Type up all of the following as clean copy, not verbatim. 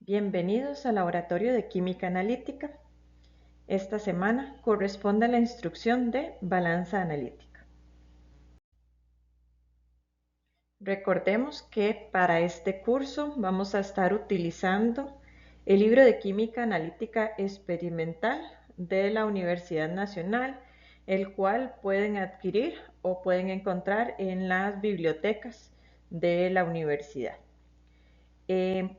Bienvenidos al Laboratorio de Química Analítica. Esta semana corresponde a la instrucción de balanza analítica. Recordemos que para este curso vamos a estar utilizando el libro de Química Analítica Experimental de la Universidad Nacional, el cual pueden adquirir o pueden encontrar en las bibliotecas de la universidad.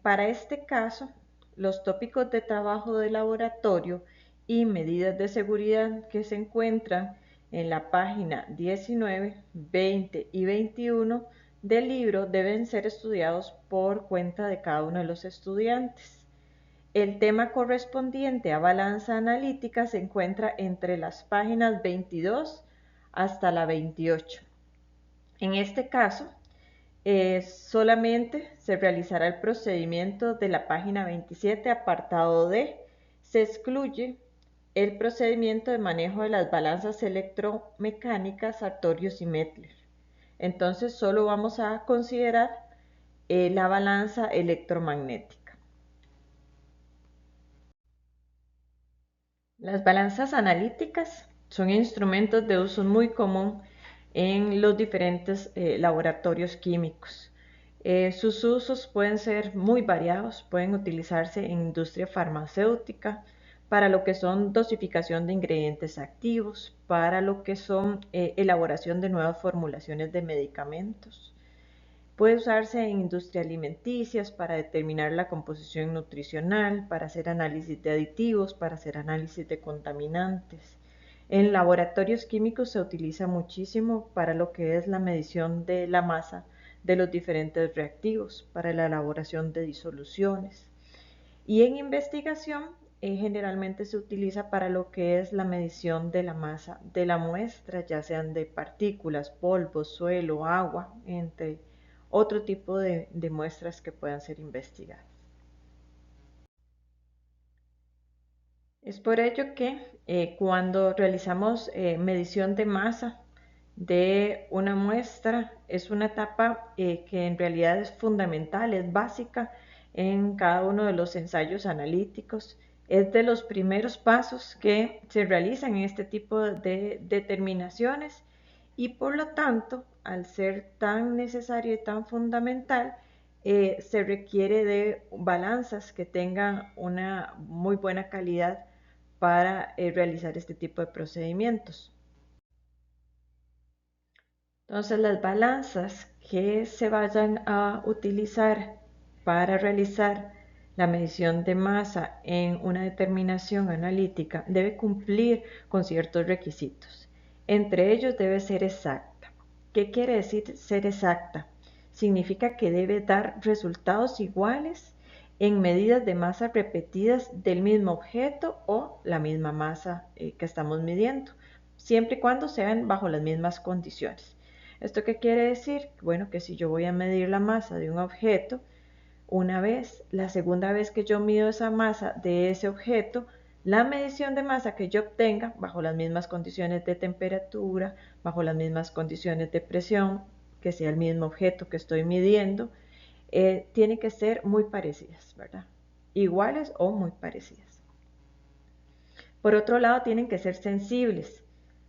Para este caso, los tópicos de trabajo de laboratorio y medidas de seguridad que se encuentran en la página 19, 20 y 21 del libro deben ser estudiados por cuenta de cada uno de los estudiantes. El tema correspondiente a balanza analítica se encuentra entre las páginas 22 hasta la 28. En este caso, solamente se realizará el procedimiento de la página 27, apartado D. Se excluye el procedimiento de manejo de las balanzas electromecánicas Sartorius y Mettler. Entonces solo vamos a considerar la balanza electromagnética. Las balanzas analíticas son instrumentos de uso muy común en los diferentes laboratorios químicos. Sus usos pueden ser muy variados, pueden utilizarse en industria farmacéutica, para lo que son dosificación de ingredientes activos, para lo que son elaboración de nuevas formulaciones de medicamentos. Puede usarse en industria alimenticias para determinar la composición nutricional, para hacer análisis de aditivos, para hacer análisis de contaminantes. En laboratorios químicos se utiliza muchísimo para lo que es la medición de la masa de los diferentes reactivos, para la elaboración de disoluciones. Y en investigación generalmente se utiliza para lo que es la medición de la masa de la muestra, ya sean de partículas, polvo, suelo, agua, entre otro tipo de muestras que puedan ser investigadas. Es por ello que cuando realizamos medición de masa de una muestra, es una etapa que en realidad es fundamental, es básica en cada uno de los ensayos analíticos. Es de los primeros pasos que se realizan en este tipo de determinaciones y por lo tanto, al ser tan necesario y tan fundamental, se requiere de balanzas que tengan una muy buena calidad para realizar este tipo de procedimientos. Entonces, las balanzas que se vayan a utilizar para realizar la medición de masa en una determinación analítica debe cumplir con ciertos requisitos. Entre ellos debe ser exacta. ¿Qué quiere decir ser exacta? Significa que debe dar resultados iguales en medidas de masa repetidas del mismo objeto o la misma masa que estamos midiendo, siempre y cuando sean bajo las mismas condiciones. ¿Esto qué quiere decir? Bueno, que si yo voy a medir la masa de un objeto una vez, la segunda vez que yo mido esa masa de ese objeto, la medición de masa que yo obtenga bajo las mismas condiciones de temperatura, bajo las mismas condiciones de presión, que sea el mismo objeto que estoy midiendo, tiene que ser muy parecidas, ¿verdad? Iguales o muy parecidas. Por otro lado, tienen que ser sensibles,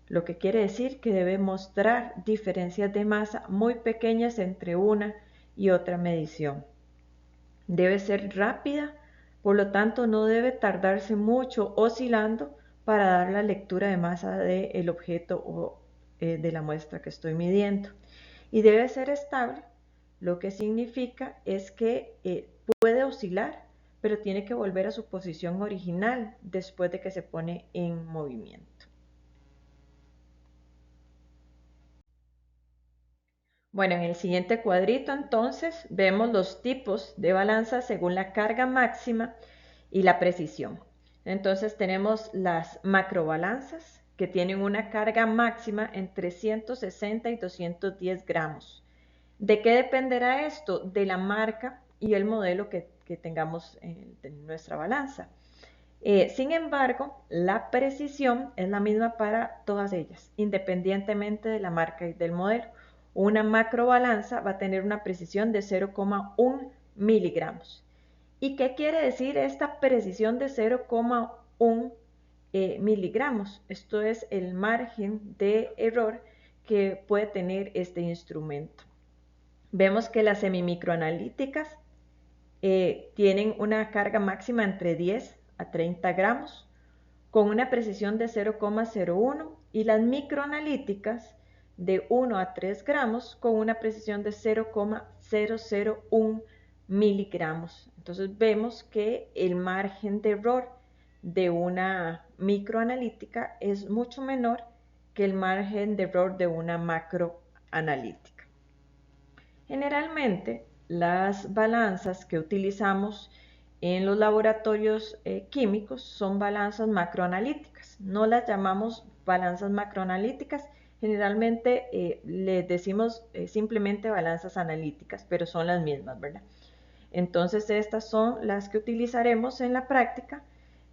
lo que quiere decir que debe mostrar diferencias de masa muy pequeñas entre una y otra medición. Debe ser rápida, por lo tanto no debe tardarse mucho oscilando para dar la lectura de masa del objeto o de la muestra que estoy midiendo. Y debe ser estable, lo que significa es que puede oscilar, pero tiene que volver a su posición original después de que se pone en movimiento. Bueno, en el siguiente cuadrito entonces vemos los tipos de balanza según la carga máxima y la precisión. Entonces tenemos las macrobalanzas que tienen una carga máxima entre 160 y 210 gramos. ¿De qué dependerá esto? De la marca y el modelo que tengamos en nuestra balanza. Sin embargo, la precisión es la misma para todas ellas, independientemente de la marca y del modelo. Una macrobalanza va a tener una precisión de 0,1 miligramos ¿Y qué quiere decir esta precisión de 0,1 miligramos? Esto es el margen de error que puede tener este instrumento. Vemos que las semimicroanalíticas tienen una carga máxima entre 10 a 30 gramos con una precisión de 0,01 y las microanalíticas de 1 a 3 gramos con una precisión de 0,001 miligramos. Entonces vemos que el margen de error de una microanalítica es mucho menor que el margen de error de una macroanalítica. Generalmente, las balanzas que utilizamos en los laboratorios químicos son balanzas macroanalíticas. No las llamamos balanzas macroanalíticas, generalmente les decimos simplemente balanzas analíticas, pero son las mismas, ¿verdad? Entonces estas son las que utilizaremos en la práctica,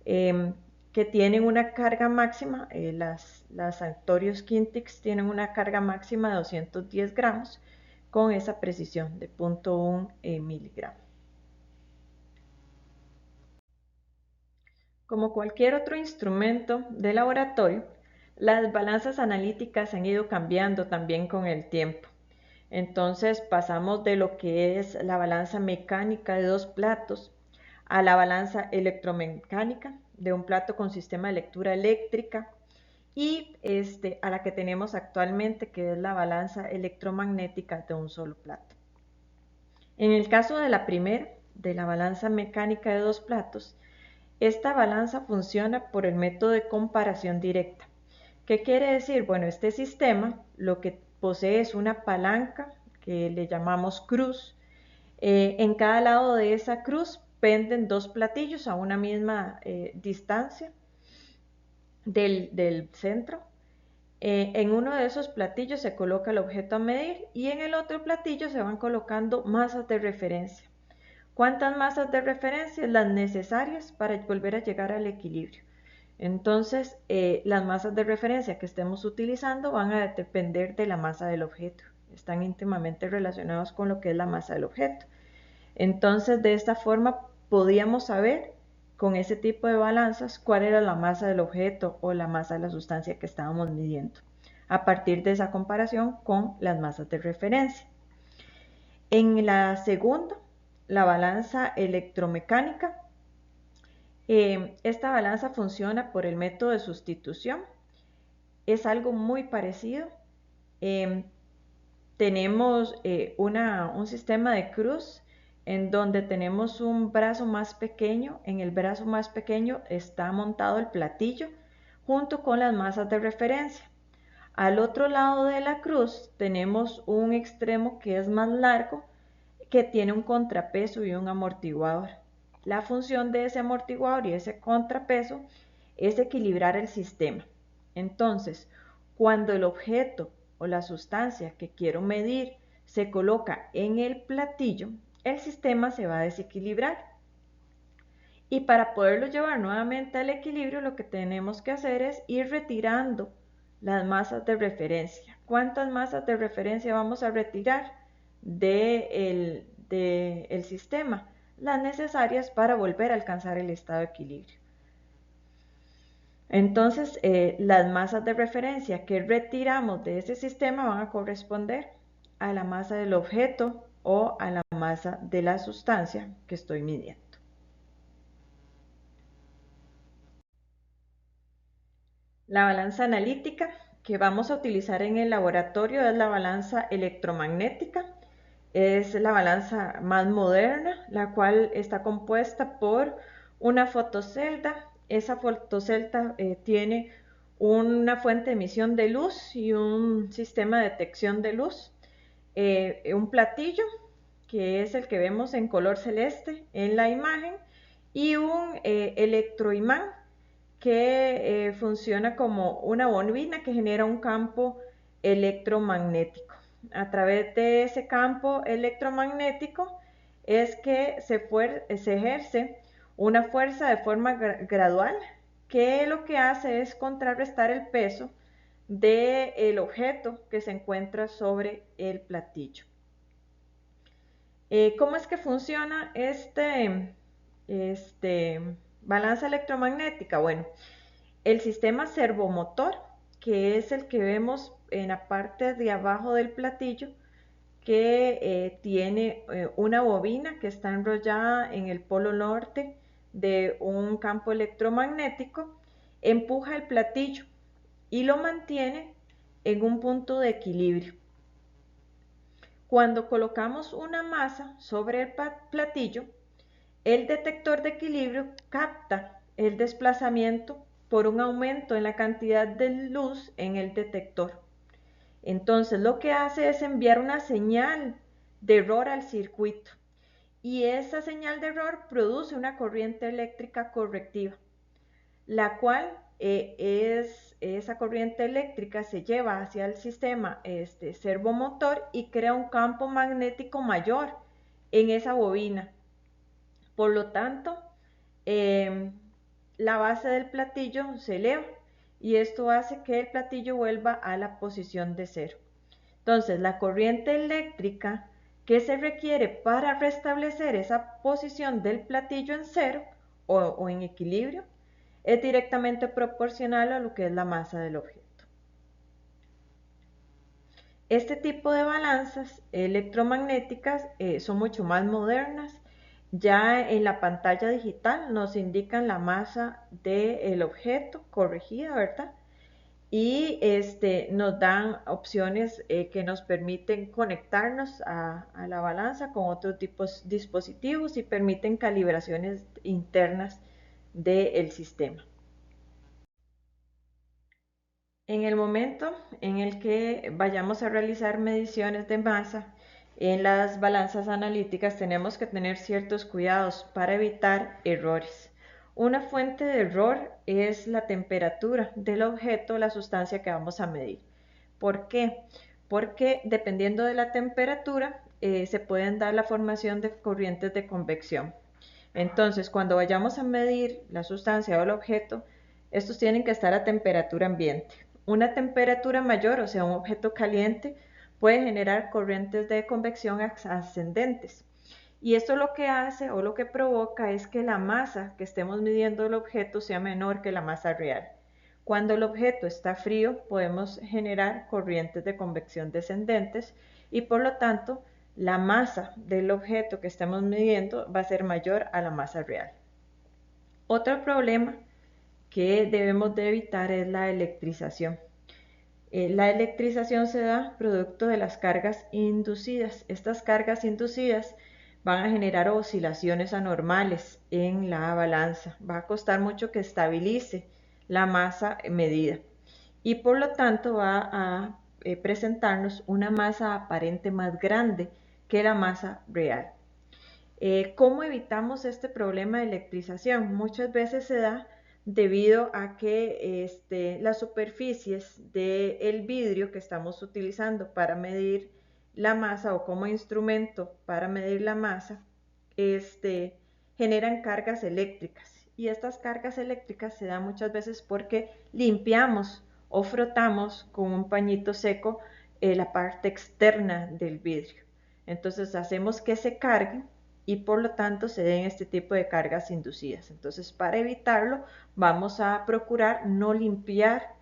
que tienen una carga máxima, las Sartorius Kinetics tienen una carga máxima de 210 gramos con esa precisión de 0,1 miligramo. Como cualquier otro instrumento de laboratorio, las balanzas analíticas han ido cambiando también con el tiempo. Entonces pasamos de lo que es la balanza mecánica de 2 platos a la balanza electromecánica de un plato con sistema de lectura eléctrica y a la que tenemos actualmente, que es la balanza electromagnética de un solo plato. En el caso de la primera, de la balanza mecánica de 2 platos, esta balanza funciona por el método de comparación directa. ¿Qué quiere decir? Bueno, este sistema lo que posee es una palanca que le llamamos cruz. En cada lado de esa cruz penden 2 platillos a una misma distancia del centro. En uno de esos platillos se coloca el objeto a medir y en el otro platillo se van colocando masas de referencia. ¿Cuántas masas de referencia? Las necesarias para volver a llegar al equilibrio. Entonces, las masas de referencia que estemos utilizando van a depender de la masa del objeto. Están íntimamente relacionados con lo que es la masa del objeto. Entonces, de esta forma, podíamos saber con ese tipo de balanzas cuál era la masa del objeto o la masa de la sustancia que estábamos midiendo, a partir de esa comparación con las masas de referencia. En la segunda, la balanza electromecánica, esta balanza funciona por el método de sustitución. Es algo muy parecido. Tenemos un sistema de cruz en donde tenemos un brazo más pequeño. En el brazo más pequeño está montado el platillo junto con las masas de referencia. Al otro lado de la cruz tenemos un extremo que es más largo, que tiene un contrapeso y un amortiguador. La función de ese amortiguador y ese contrapeso es equilibrar el sistema. Entonces, cuando el objeto o la sustancia que quiero medir se coloca en el platillo, el sistema se va a desequilibrar. Y para poderlo llevar nuevamente al equilibrio, lo que tenemos que hacer es ir retirando las masas de referencia. ¿Cuántas masas de referencia vamos a retirar del sistema? Las necesarias para volver a alcanzar el estado de equilibrio. Entonces, las masas de referencia que retiramos de ese sistema van a corresponder a la masa del objeto o a la masa de la sustancia que estoy midiendo. La balanza analítica que vamos a utilizar en el laboratorio es la balanza electromagnética. Es la balanza más moderna, la cual está compuesta por una fotocelda. Esa fotocelda tiene una fuente de emisión de luz y un sistema de detección de luz. Un platillo, que es el que vemos en color celeste en la imagen, y un electroimán que funciona como una bobina que genera un campo electromagnético. A través de ese campo electromagnético es que se ejerce una fuerza de forma gradual, que lo que hace es contrarrestar el peso del objeto que se encuentra sobre el platillo. ¿Cómo es que funciona balanza electromagnética. Bueno, el sistema servomotor, que es el que vemos en la parte de abajo del platillo, que tiene una bobina que está enrollada en el polo norte de un campo electromagnético, empuja el platillo y lo mantiene en un punto de equilibrio. Cuando colocamos una masa sobre el platillo, el detector de equilibrio capta el desplazamiento por un aumento en la cantidad de luz en el detector. Entonces lo que hace es enviar una señal de error al circuito y esa señal de error produce una corriente eléctrica correctiva, la cual esa corriente eléctrica se lleva hacia el sistema servomotor y crea un campo magnético mayor en esa bobina. Por lo tanto, la base del platillo se eleva y esto hace que el platillo vuelva a la posición de cero. Entonces, la corriente eléctrica que se requiere para restablecer esa posición del platillo en cero o en equilibrio es directamente proporcional a lo que es la masa del objeto. Este tipo de balanzas electromagnéticas son mucho más modernas. Ya en la pantalla digital nos indican la masa del objeto corregida, ¿verdad? Y nos dan opciones que nos permiten conectarnos a la balanza con otros tipos de dispositivos y permiten calibraciones internas del sistema. En el momento en el que vayamos a realizar mediciones de masa en las balanzas analíticas, tenemos que tener ciertos cuidados para evitar errores. Una fuente de error es la temperatura del objeto o la sustancia que vamos a medir. ¿Por qué? Porque dependiendo de la temperatura se pueden dar la formación de corrientes de convección. Entonces, cuando vayamos a medir la sustancia o el objeto, estos tienen que estar a temperatura ambiente. Una temperatura mayor, o sea, un objeto caliente, puede generar corrientes de convección ascendentes. Y esto lo que hace o lo que provoca es que la masa que estemos midiendo del objeto sea menor que la masa real. Cuando el objeto está frío, podemos generar corrientes de convección descendentes y por lo tanto la masa del objeto que estamos midiendo va a ser mayor a la masa real. Otro problema que debemos de evitar es la electrización. La electrización se da producto de las cargas inducidas. Estas cargas inducidas van a generar oscilaciones anormales en la balanza. Va a costar mucho que estabilice la masa medida y por lo tanto va a presentarnos una masa aparente más grande que la masa real. ¿Cómo evitamos este problema de electrización? Muchas veces se da debido a que las superficies del vidrio que estamos utilizando para medir la masa o como instrumento para medir la masa generan cargas eléctricas y estas cargas eléctricas se dan muchas veces porque limpiamos o frotamos con un pañito seco la parte externa del vidrio. Entonces hacemos que se cargue y por lo tanto se den este tipo de cargas inducidas. Entonces para evitarlo vamos a procurar no limpiar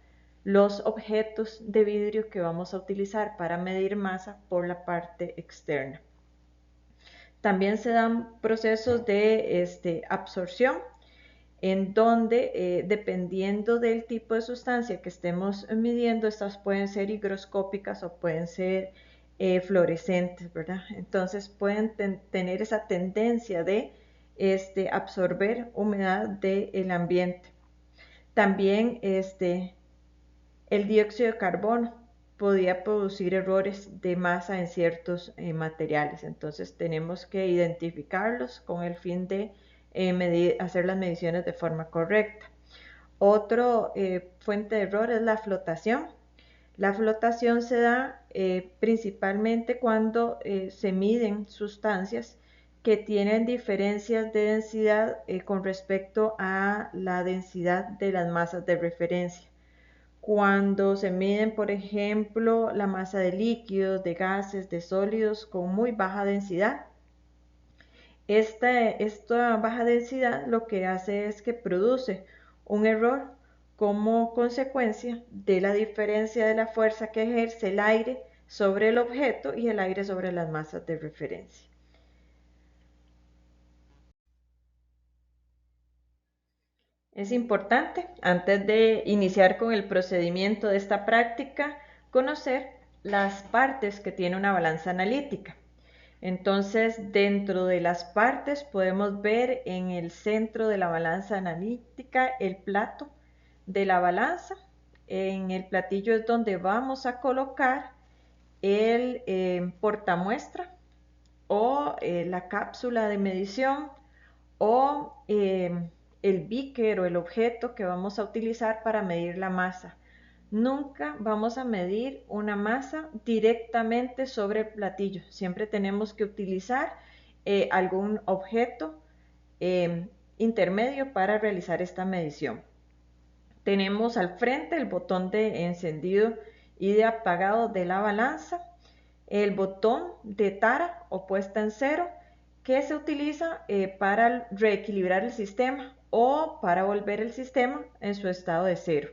los objetos de vidrio que vamos a utilizar para medir masa por la parte externa. También se dan procesos de absorción en donde dependiendo del tipo de sustancia que estemos midiendo, estas pueden ser higroscópicas o pueden ser fluorescentes, ¿verdad? Entonces pueden tener esa tendencia de absorber humedad del ambiente. También el dióxido de carbono podría producir errores de masa en ciertos materiales. Entonces tenemos que identificarlos con el fin de hacer las mediciones de forma correcta. Otra fuente de error es la flotación. La flotación se da principalmente cuando se miden sustancias que tienen diferencias de densidad con respecto a la densidad de las masas de referencia. Cuando se miden, por ejemplo, la masa de líquidos, de gases, de sólidos con muy baja densidad, Esta baja densidad lo que hace es que produce un error como consecuencia de la diferencia de la fuerza que ejerce el aire sobre el objeto y el aire sobre las masas de referencia. Es importante, antes de iniciar con el procedimiento de esta práctica, conocer las partes que tiene una balanza analítica. Entonces, dentro de las partes podemos ver en el centro de la balanza analítica el plato de la balanza. En el platillo es donde vamos a colocar el portamuestra o la cápsula de medición o el beaker o el objeto que vamos a utilizar para medir la masa. Nunca vamos a medir una masa directamente sobre el platillo. Siempre tenemos que utilizar algún objeto intermedio para realizar esta medición. Tenemos al frente el botón de encendido y de apagado de la balanza, el botón de tara o puesta en cero, que se utiliza para reequilibrar el sistema o para volver el sistema en su estado de cero.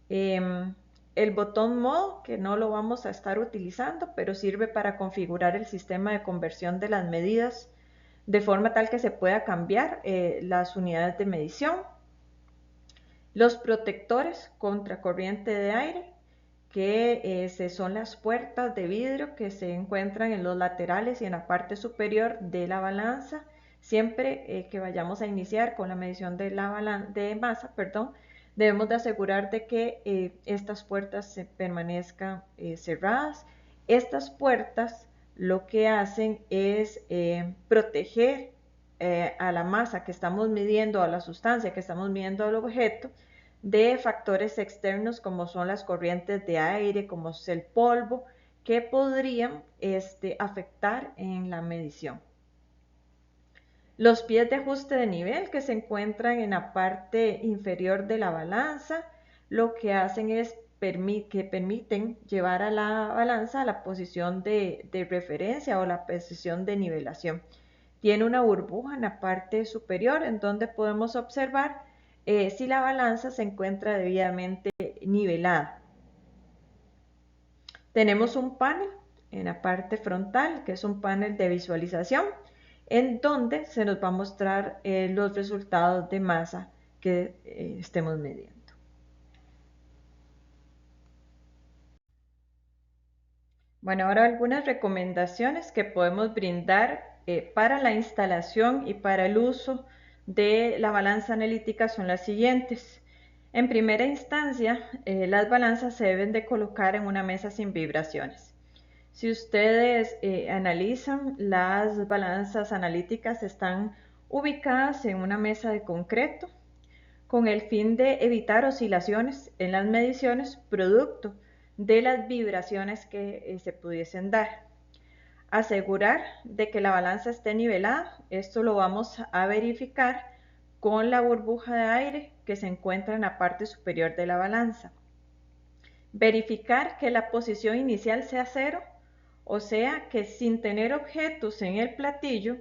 El botón modo, que no lo vamos a estar utilizando, pero sirve para configurar el sistema de conversión de las medidas de forma tal que se pueda cambiar las unidades de medición. Los protectores contra corriente de aire, que son las puertas de vidrio que se encuentran en los laterales y en la parte superior de la balanza. Siempre que vayamos a iniciar con la medición de masa, debemos de asegurar de que estas puertas se permanezcan cerradas. Estas puertas lo que hacen es proteger a la masa que estamos midiendo, a la sustancia que estamos midiendo al objeto, de factores externos como son las corrientes de aire, como es el polvo, que podrían afectar en la medición. Los pies de ajuste de nivel que se encuentran en la parte inferior de la balanza, lo que hacen es que permiten llevar a la balanza a la posición de referencia o la posición de nivelación. Tiene una burbuja en la parte superior en donde podemos observar si la balanza se encuentra debidamente nivelada. Tenemos un panel en la parte frontal, que es un panel de visualización, en donde se nos va a mostrar los resultados de masa que estemos midiendo. Bueno, ahora algunas recomendaciones que podemos brindar para la instalación y para el uso de la balanza analítica son las siguientes. En primera instancia, las balanzas se deben de colocar en una mesa sin vibraciones. Si ustedes analizan, las balanzas analíticas están ubicadas en una mesa de concreto con el fin de evitar oscilaciones en las mediciones producto de las vibraciones que se pudiesen dar. Asegurar de que la balanza esté nivelada, esto lo vamos a verificar con la burbuja de aire que se encuentra en la parte superior de la balanza. Verificar que la posición inicial sea cero, o sea que sin tener objetos en el platillo,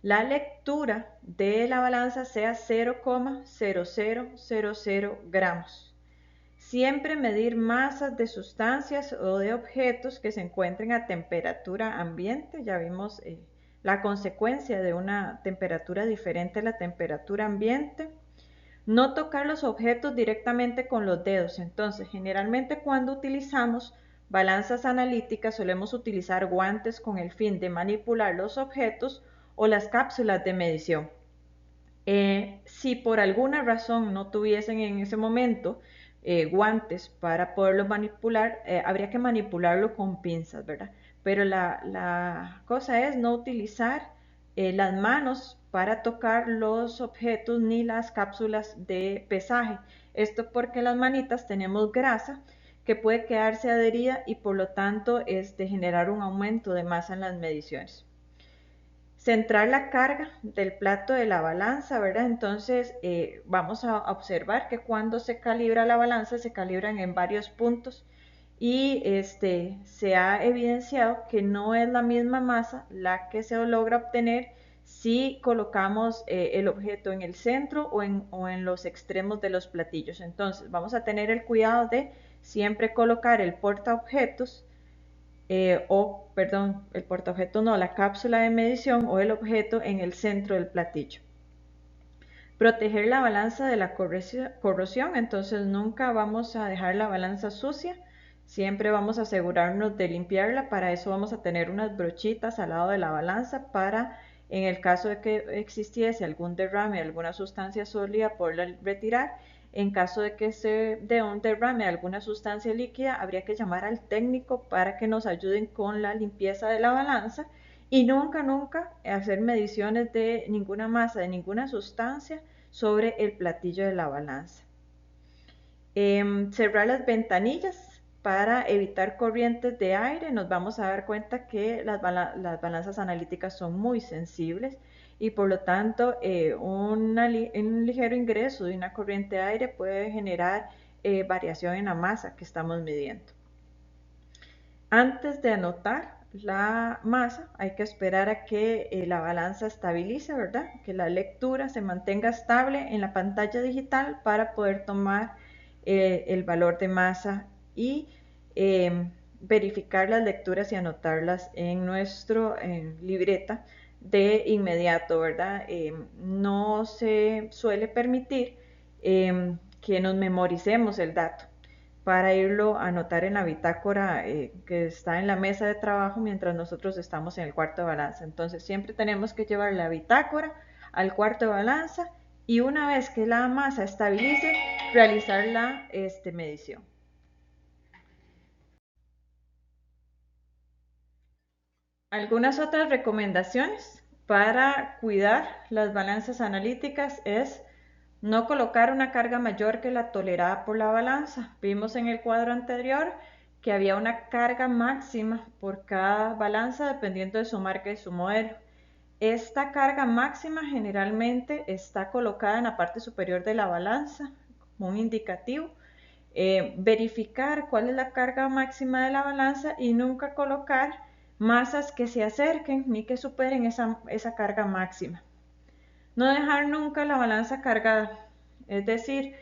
la lectura de la balanza sea 0,0000 gramos. Siempre medir masas de sustancias o de objetos que se encuentren a temperatura ambiente. Ya vimos la consecuencia de una temperatura diferente a la temperatura ambiente. No tocar los objetos directamente con los dedos. Entonces, generalmente cuando utilizamos balanzas analíticas solemos utilizar guantes con el fin de manipular los objetos o las cápsulas de medición. Si por alguna razón no tuviesen en ese momento guantes para poderlo manipular, habría que manipularlo con pinzas, ¿verdad? Pero la cosa es no utilizar las manos para tocar los objetos ni las cápsulas de pesaje. Esto porque en las manitas tenemos grasa que puede quedarse adherida y por lo tanto generar un aumento de masa en las mediciones. Centrar la carga del plato de la balanza, ¿verdad? Entonces vamos a observar que cuando se calibra la balanza se calibran en varios puntos y se ha evidenciado que no es la misma masa la que se logra obtener si colocamos el objeto en el centro o en los extremos de los platillos. Entonces vamos a tener el cuidado de siempre colocar el portaobjetos, el portaobjeto no, la cápsula de medición o el objeto en el centro del platillo. Proteger la balanza de la corrosión, entonces nunca vamos a dejar la balanza sucia, siempre vamos a asegurarnos de limpiarla. Para eso vamos a tener unas brochitas al lado de la balanza para, en el caso de que existiese algún derrame, alguna sustancia sólida, poderla retirar. En caso de que se dé un derrame de alguna sustancia líquida, habría que llamar al técnico para que nos ayuden con la limpieza de la balanza. Y nunca hacer mediciones de ninguna masa, de ninguna sustancia sobre el platillo de la balanza. Cerrar las ventanillas para evitar corrientes de aire. Nos vamos a dar cuenta que las balanzas analíticas son muy sensibles y por lo tanto un ligero ingreso de una corriente de aire puede generar variación en la masa que estamos midiendo. Antes de anotar la masa hay que esperar a que la balanza estabilice, ¿verdad? Que la lectura se mantenga estable en la pantalla digital para poder tomar el valor de masa y verificar las lecturas y anotarlas en nuestra libreta de inmediato, ¿verdad? No se suele permitir que nos memoricemos el dato para irlo a anotar en la bitácora que está en la mesa de trabajo mientras nosotros estamos en el cuarto de balanza. Entonces siempre tenemos que llevar la bitácora al cuarto de balanza y una vez que la masa estabilice, realizar la medición. Algunas otras recomendaciones para cuidar las balanzas analíticas es no colocar una carga mayor que la tolerada por la balanza. Vimos en el cuadro anterior que había una carga máxima por cada balanza dependiendo de su marca y su modelo. Esta carga máxima generalmente está colocada en la parte superior de la balanza como un indicativo. Verificar cuál es la carga máxima de la balanza y nunca colocar masas que se acerquen ni que superen esa carga máxima. No dejar nunca la balanza cargada, es decir,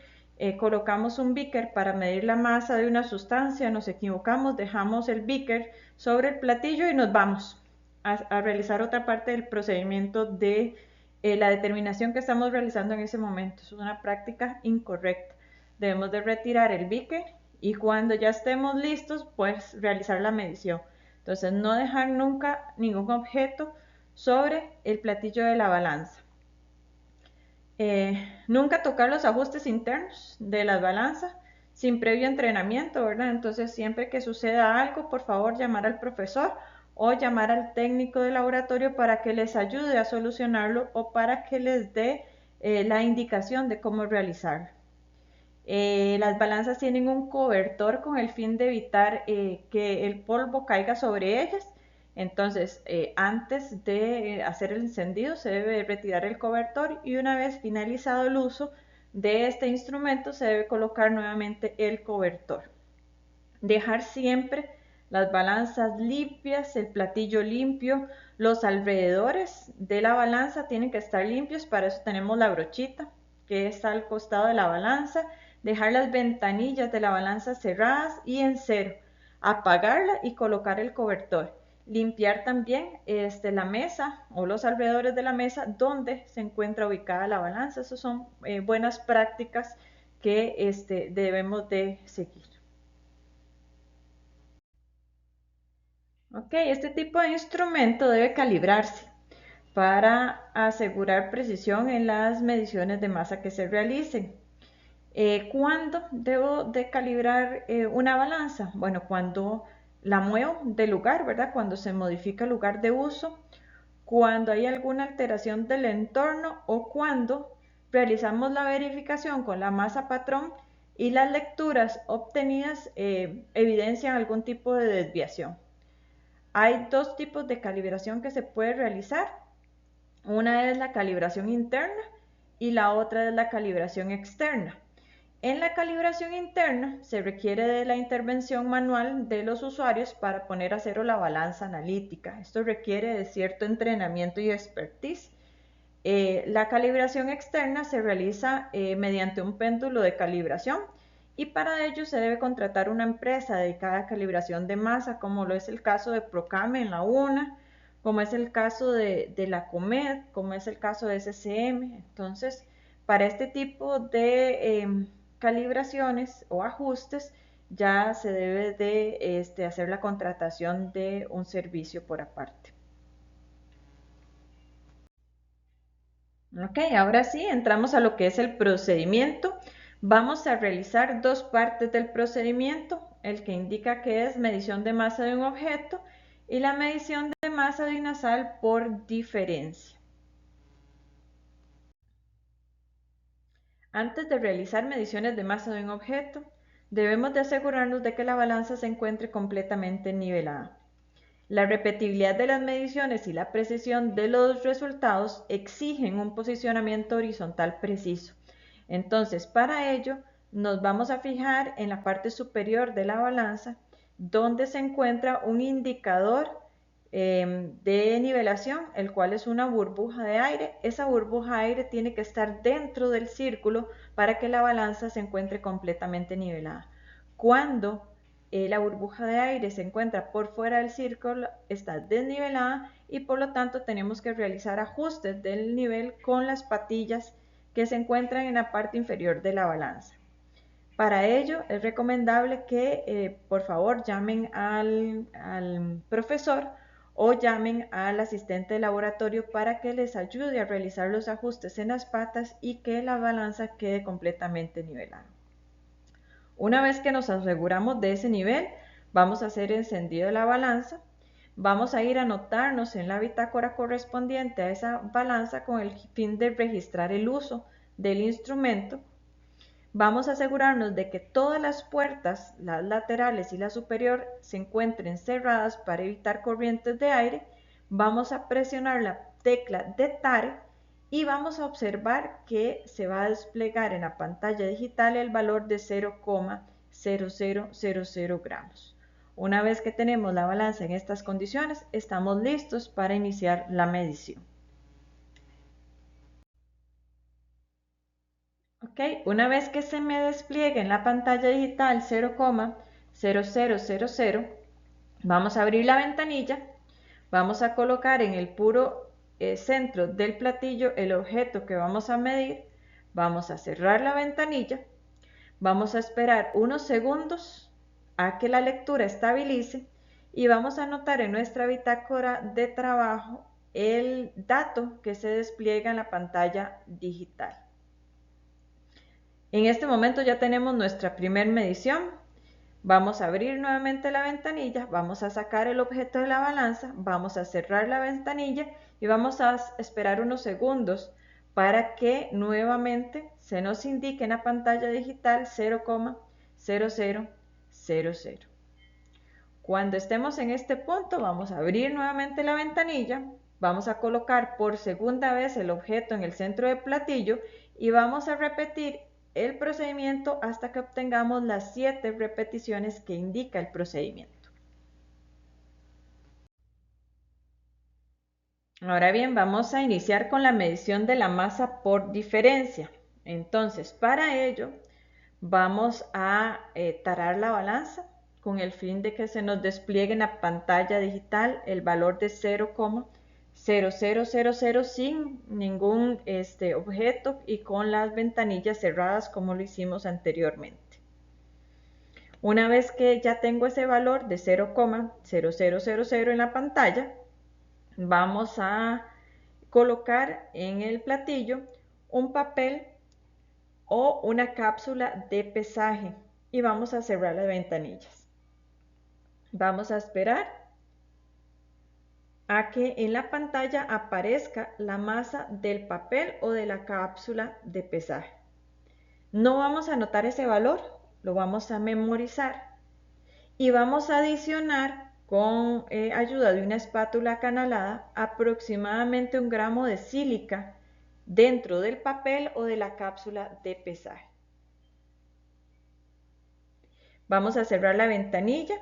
colocamos un beaker para medir la masa de una sustancia, nos equivocamos, dejamos el beaker sobre el platillo y nos vamos a realizar otra parte del procedimiento de la determinación que estamos realizando en ese momento. Es una práctica incorrecta. Debemos de retirar el beaker y cuando ya estemos listos, pues realizar la medición. Entonces, no dejar nunca ningún objeto sobre el platillo de la balanza. Nunca tocar los ajustes internos de las balanzas sin previo entrenamiento, ¿verdad? Entonces siempre que suceda algo, por favor llamar al profesor o llamar al técnico de laboratorio para que les ayude a solucionarlo o para que les dé la indicación de cómo realizarlo. Las balanzas tienen un cobertor con el fin de evitar que el polvo caiga sobre ellas. Entonces, antes de hacer el encendido se debe retirar el cobertor y una vez finalizado el uso de este instrumento se debe colocar nuevamente el cobertor. Dejar siempre las balanzas limpias, el platillo limpio, los alrededores de la balanza tienen que estar limpios, para eso tenemos la brochita que está al costado de la balanza. Dejar las ventanillas de la balanza cerradas y en cero, apagarla y colocar el cobertor. Limpiar también la mesa o los alrededores de la mesa donde se encuentra ubicada la balanza. Esas son buenas prácticas que debemos de seguir. Ok, este tipo de instrumento debe calibrarse para asegurar precisión en las mediciones de masa que se realicen. ¿Cuándo debo de calibrar una balanza? Bueno, cuando la muevo de lugar, ¿verdad? Cuando se modifica el lugar de uso, cuando hay alguna alteración del entorno o cuando realizamos la verificación con la masa patrón y las lecturas obtenidas evidencian algún tipo de desviación. Hay dos tipos de calibración que se puede realizar. Una es la calibración interna y la otra es la calibración externa. En la calibración interna se requiere de la intervención manual de los usuarios para poner a cero la balanza analítica. Esto requiere de cierto entrenamiento y expertise. La calibración externa se realiza mediante un péndulo de calibración y para ello se debe contratar una empresa dedicada a calibración de masa, como lo es el caso de Procame en la UNA, como es el caso de la COMED, como es el caso de SCM. Entonces, para este tipo de calibraciones o ajustes, ya se debe de hacer la contratación de un servicio por aparte. Ok, ahora sí, entramos a lo que es el procedimiento. Vamos a realizar dos partes del procedimiento, el que indica que es medición de masa de un objeto y la medición de masa de una sal por diferencia. Antes de realizar mediciones de masa de un objeto, debemos de asegurarnos de que la balanza se encuentre completamente nivelada. La repetibilidad de las mediciones y la precisión de los resultados exigen un posicionamiento horizontal preciso. Entonces, para ello, nos vamos a fijar en la parte superior de la balanza, donde se encuentra un indicador de nivelación, el cual es una burbuja de aire. Esa burbuja de aire tiene que estar dentro del círculo para que la balanza se encuentre completamente nivelada. Cuando la burbuja de aire se encuentra por fuera del círculo, está desnivelada y por lo tanto tenemos que realizar ajustes del nivel con las patillas que se encuentran en la parte inferior de la balanza. Para ello es recomendable que por favor llamen al profesor o llamen al asistente de laboratorio para que les ayude a realizar los ajustes en las patas y que la balanza quede completamente nivelada. Una vez que nos aseguramos de ese nivel, vamos a hacer encendido de la balanza. Vamos a ir a anotarnos en la bitácora correspondiente a esa balanza con el fin de registrar el uso del instrumento. Vamos a asegurarnos de que todas las puertas, las laterales y la superior, se encuentren cerradas para evitar corrientes de aire. Vamos a presionar la tecla de Tare y vamos a observar que se va a desplegar en la pantalla digital el valor de 0,0000 gramos. Una vez que tenemos la balanza en estas condiciones, estamos listos para iniciar la medición. Ok, una vez que se me despliegue en la pantalla digital 0,0000, vamos a abrir la ventanilla, vamos a colocar en el puro centro del platillo el objeto que vamos a medir, vamos a cerrar la ventanilla, vamos a esperar unos segundos a que la lectura estabilice y vamos a anotar en nuestra bitácora de trabajo el dato que se despliega en la pantalla digital. En este momento ya tenemos nuestra primera medición. Vamos a abrir nuevamente la ventanilla, vamos a sacar el objeto de la balanza, vamos a cerrar la ventanilla y vamos a esperar unos segundos para que nuevamente se nos indique en la pantalla digital 0,0000. Cuando estemos en este punto, vamos a abrir nuevamente la ventanilla, vamos a colocar por segunda vez el objeto en el centro del platillo y vamos a repetir el procedimiento hasta que obtengamos las 7 repeticiones que indica el procedimiento. Ahora bien, vamos a iniciar con la medición de la masa por diferencia. Entonces, para ello, vamos a tarar la balanza con el fin de que se nos despliegue en la pantalla digital el valor de 0,0000 sin ningún objeto y con las ventanillas cerradas como lo hicimos anteriormente. Una vez que ya tengo ese valor de 0,0000 en la pantalla, vamos a colocar en el platillo un papel o una cápsula de pesaje y vamos a cerrar las ventanillas. Vamos a esperar a que en la pantalla aparezca la masa del papel o de la cápsula de pesaje. No vamos a anotar ese valor, lo vamos a memorizar y vamos a adicionar con ayuda de una espátula acanalada aproximadamente 1 gramo de sílica dentro del papel o de la cápsula de pesaje. Vamos a cerrar la ventanilla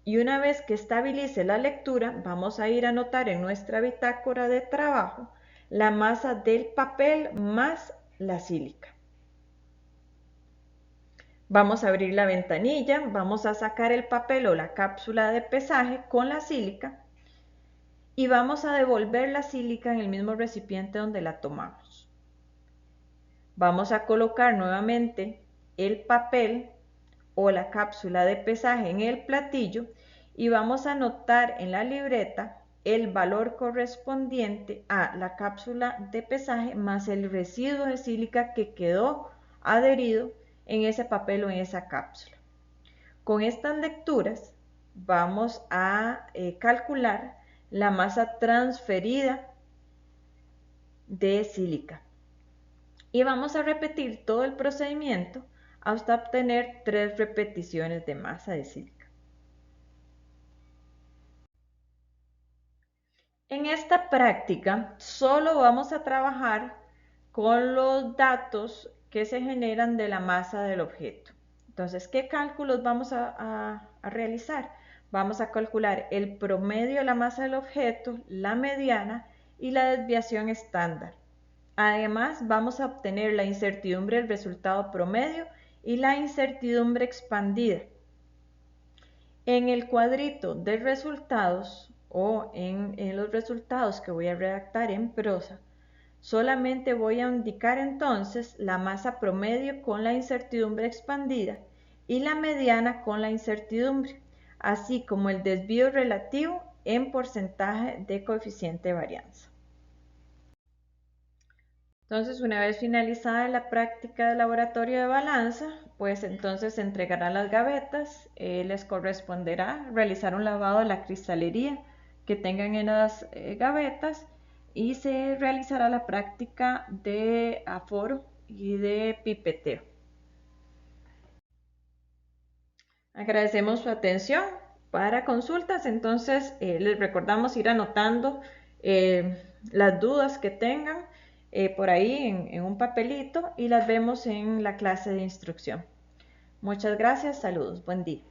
y una vez que estabilice la lectura, vamos a ir a anotar en nuestra bitácora de trabajo la masa del papel más la sílica. Vamos a abrir la ventanilla, vamos a sacar el papel o la cápsula de pesaje con la sílica y vamos a devolver la sílica en el mismo recipiente donde la tomamos. Vamos a colocar nuevamente el papel o la cápsula de pesaje en el platillo y vamos a anotar en la libreta el valor correspondiente a la cápsula de pesaje más el residuo de sílica que quedó adherido en ese papel o en esa cápsula. Con estas lecturas vamos a calcular la masa transferida de sílica y vamos a repetir todo el procedimiento hasta obtener 3 repeticiones de masa de sílica. En esta práctica solo vamos a trabajar con los datos que se generan de la masa del objeto. Entonces, ¿qué cálculos vamos a realizar? Vamos a calcular el promedio de la masa del objeto, la mediana y la desviación estándar. Además, vamos a obtener la incertidumbre del resultado promedio y la incertidumbre expandida. En el cuadrito de resultados o en los resultados que voy a redactar en prosa, solamente voy a indicar entonces la masa promedio con la incertidumbre expandida y la mediana con la incertidumbre, así como el desvío relativo en porcentaje de coeficiente de varianza. Entonces, una vez finalizada la práctica de laboratorio de balanza, pues entonces se entregarán las gavetas, les corresponderá realizar un lavado de la cristalería que tengan en las gavetas y se realizará la práctica de aforo y de pipeteo. Agradecemos su atención. Para consultas, entonces les recordamos ir anotando las dudas que tengan por ahí en un papelito y las vemos en la clase de instrucción. Muchas gracias, saludos, buen día.